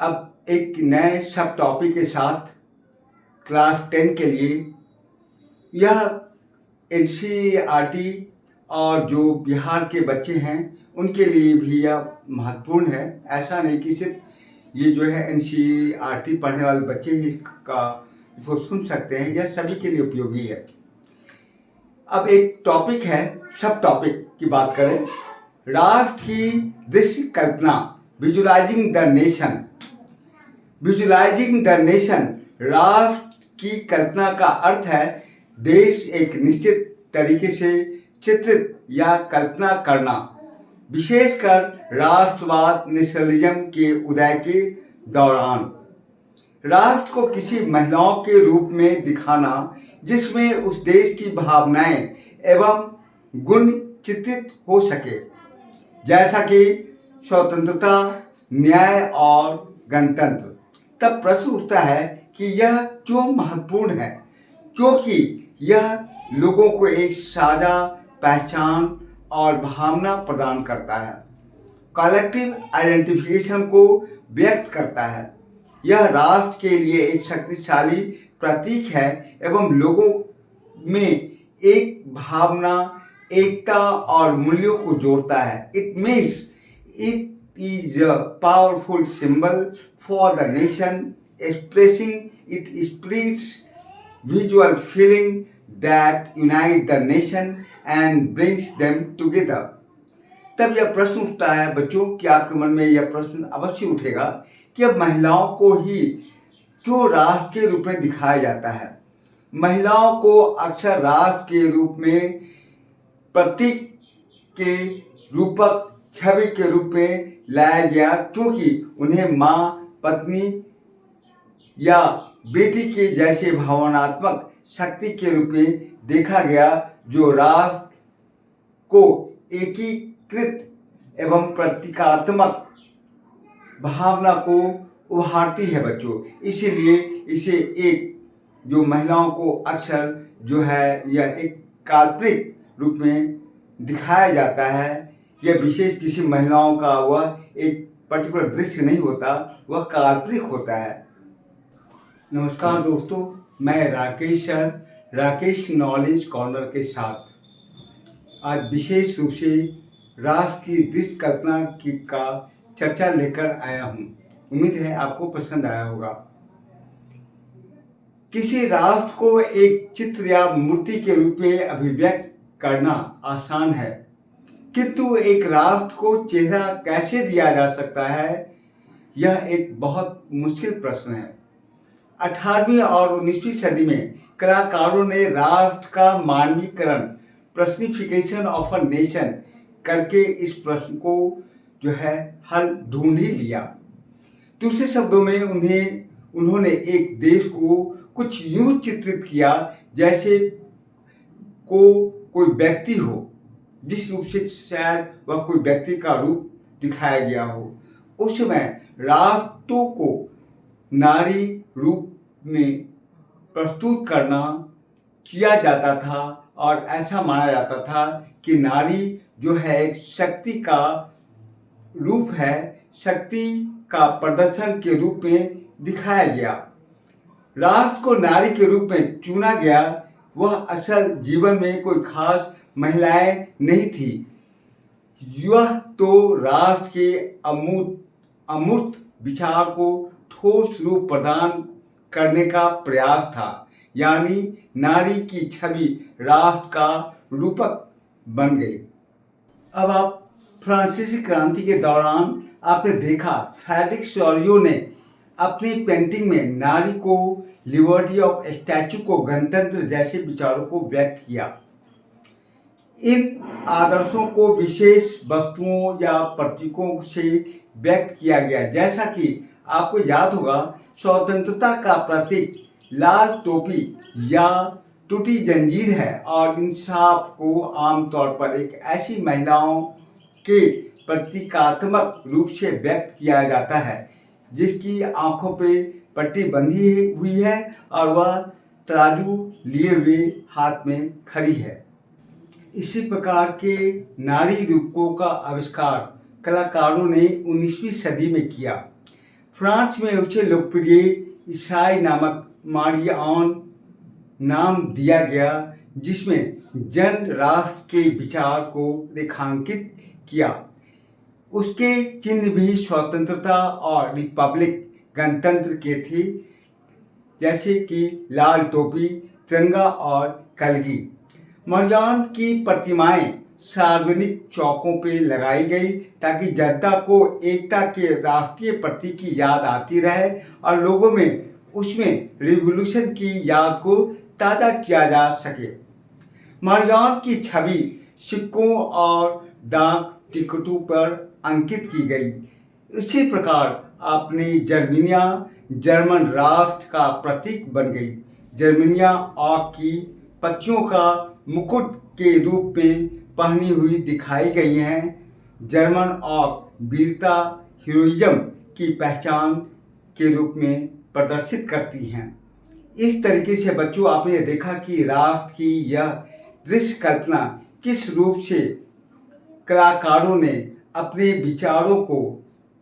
अब एक नए सब टॉपिक के साथ क्लास 10 के लिए यह एनसीईआरटी और जो बिहार के बच्चे हैं उनके लिए भी यह महत्वपूर्ण है। ऐसा नहीं कि सिर्फ ये जो है एनसीईआरटी पढ़ने वाले बच्चे ही इसको सुन सकते हैं, यह सभी के लिए उपयोगी है। अब एक टॉपिक है, सब टॉपिक की बात करें, राष्ट्र की दृश्य कल्पना, visualising the nation. Visualising the nation, राष्ट्र की कल्पना का अर्थ है देश एक निश्चित तरीके से चित्रित या कल्पना करना, विशेषकर राष्ट्रवाद नेशनलिज्म के उदय के दौरान। राष्ट्र को किसी महिलाओं के रूप में दिखाना जिसमें उस देश की भावनाएं एवं गुण चित्रित हो सके, जैसा कि स्वतंत्रता, न्याय और गणतंत्र। तब प्रश्न उठता है कि यह क्यों महत्वपूर्ण है, क्योंकि यह लोगों को एक साझा पहचान और भावना प्रदान करता है, कलेक्टिव आइडेंटिफिकेशन को व्यक्त करता है। यह राष्ट्र के लिए एक शक्तिशाली प्रतीक है एवं लोगों में एक भावना, एकता और मूल्यों को जोड़ता है। It means it is a powerful symbol for the nation, expressing its spirit's visual feeling that unite the nation and brings them together। तब यह प्रश्न उठता है बच्चों कि आपके मन में यह प्रश्न अवश्य उठेगा कि अब महिलाओं को ही क्यों राष्ट्र के रूप में दिखाया जाता है। महिलाओं को अक्सर राष्ट्र के रूप में प्रतीक के रूपक छवि के रूप में लाया गया, क्योंकि उन्हें माँ, पत्नी या बेटी के जैसे भावनात्मक शक्ति के रूप में देखा गया, जो राष्ट्र को एकीकृत एवं प्रतीकात्मक भावना को उभारती है बच्चों। इसीलिए इसे एक जो महिलाओं को अक्सर जो है यह एक काल्पनिक रूप में दिखाया जाता है। यह विशेष किसी महिलाओं का वह एक पर्टिकुलर दृश्य नहीं होता, वह काल्पनिक होता है। नमस्कार दोस्तों, मैं Rakesh sir, Rakesh knowledge corner के साथ आज विशेष रूप से राष्ट्र की दृश्य कल्पना का चर्चा लेकर आया हूँ। उम्मीद है आपको पसंद आया होगा। किसी राष्ट्र को एक चित्र या मूर्ति के रूप में अभिव्यक्त करना आसान है, किंतु एक राष्ट्र को चेहरा कैसे दिया जा सकता है, यह एक बहुत मुश्किल प्रश्न है। 18वीं और 19वीं सदी में कलाकारों ने राष्ट्र का मानवीकरण, पर्सनिफिकेशन ऑफ अ नेशन करके इस प्रश्न को जो है हल ढूंढ ही लिया। दूसरे शब्दों में उन्होंने एक देश को कुछ यूं चित्रित किया जैसे कोई व्यक्ति हो, जिस रूप से शायद वह कोई व्यक्ति का रूप दिखाया गया हो। उस समय राष्ट्रों को नारी रूप में प्रस्तुत किया जाता था और ऐसा माना जाता था कि नारी जो है एक शक्ति का रूप है, शक्ति का प्रदर्शन के रूप में दिखाया गया। राष्ट्र को नारी के रूप में चुना गया, वह असल जीवन में कोई खास महिलाएं नहीं थी। यह तो राष्ट्र के अमूर्त विचार को ठोस रूप प्रदान करने का प्रयास था, यानी नारी की छवि राष्ट्र का रूपक बन गई। अब आप फ्रांसीसी क्रांति के दौरान आपने देखा फ्रेडरिक सोरियो ने अपनी पेंटिंग में नारी को, लिबर्टी ऑफ स्टैचू को, गणतंत्र जैसे विचारों को व्यक्त किया। इन आदर्शों को विशेष वस्तुओं या प्रतीकों से व्यक्त किया गया, जैसा कि आपको याद होगा स्वतंत्रता का प्रतीक लाल टोपी या टूटी जंजीर है और इंसाफ को आमतौर पर एक ऐसी महिलाओं के प्रतीकात्मक रूप से व्यक्त किया जाता है जिसकी आंखों पे पट्टी बंधी हुई है और वह तराजू लिए हुए हाथ में खड़ी है। इसी प्रकार के नारी रूपकों का आविष्कार कलाकारों ने 19वीं सदी में किया। फ्रांस में उसे लोकप्रिय ईसाई नामक मारियान नाम दिया गया, जिसमें जन राष्ट्र के विचार को रेखांकित किया। उसके चिन्ह भी स्वतंत्रता और रिपब्लिक गणतंत्र के थे, जैसे कि लाल टोपी, तिरंगा और कलगी। मारियान की प्रतिमाएं सार्वजनिक चौकों पर लगाई गई ताकि जनता को एकता के राष्ट्रीय प्रतीक की याद आती रहे और लोगों में उसमें रिवॉल्यूशन की याद को ताज़ा किया जा सके। मारियान की छवि सिक्कों और डाक टिकटों पर अंकित की गई। इसी प्रकार अपनी जर्मनिया जर्मन राष्ट्र का प्रतीक बन गई। जर्मनिया आक की पत्तियों का मुकुट के रूप में पहनी हुई दिखाई गई हैं। जर्मन आक वीरता, हीरोइज्म की पहचान के रूप में प्रदर्शित करती हैं। इस तरीके से बच्चों, आपने देखा कि राष्ट्र की यह दृश्य कल्पना किस रूप से कलाकारों ने अपने विचारों को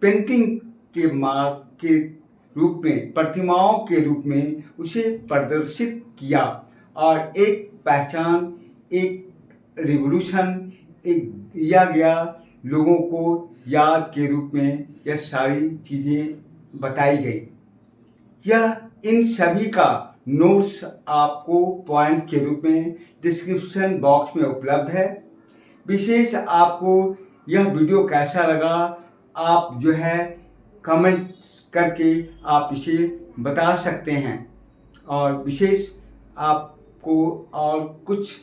पेंटिंग के मार्ग के रूप में, प्रतिमाओं के रूप में उसे प्रदर्शित किया और एक पहचान, एक रिवॉल्यूशन एक दिया गया, लोगों को याद के रूप में यह सारी चीज़ें बताई गई। यह इन सभी का नोट्स आपको पॉइंट के रूप में डिस्क्रिप्शन बॉक्स में उपलब्ध है। विशेष आपको यह वीडियो कैसा लगा, आप जो है कमेंट करके आप इसे बता सकते हैं। और विशेष आपको और कुछ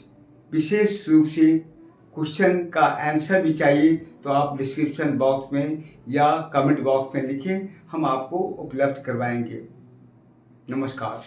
विशेष रूप से क्वेश्चन का आंसर भी चाहिए तो आप डिस्क्रिप्शन बॉक्स में या कमेंट बॉक्स में लिखें, हम आपको उपलब्ध करवाएंगे। नमस्कार।